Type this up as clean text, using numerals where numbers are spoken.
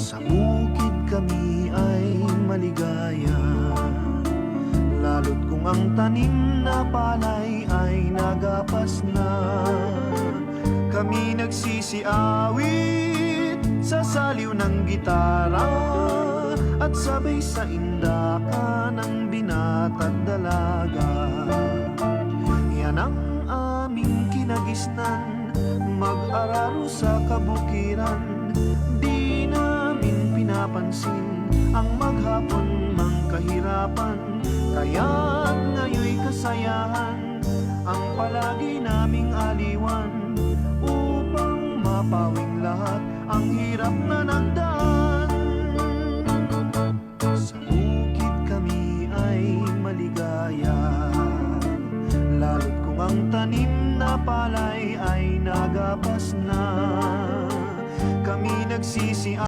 Sa bukid kami ay maligaya, lalo't kung ang tanim na palay ay nagapas na. Kami nagsisiawit sa saliw ng gitara, at sabay sa indakan ng binata't dalaga. Yan ang aming kinagisnan, mag-araro sa kabukiran. Di namin pinapansin ang maghapon mang kahirapan, kaya't ngayon'y kasayahan ang palagi naming aliwan, upang mapawing lahat ang hirap na nagdaan. Sa bukid kami ay maligaya, lalo't kung ang tanim na palay ay nagapas na. Kami nagsisi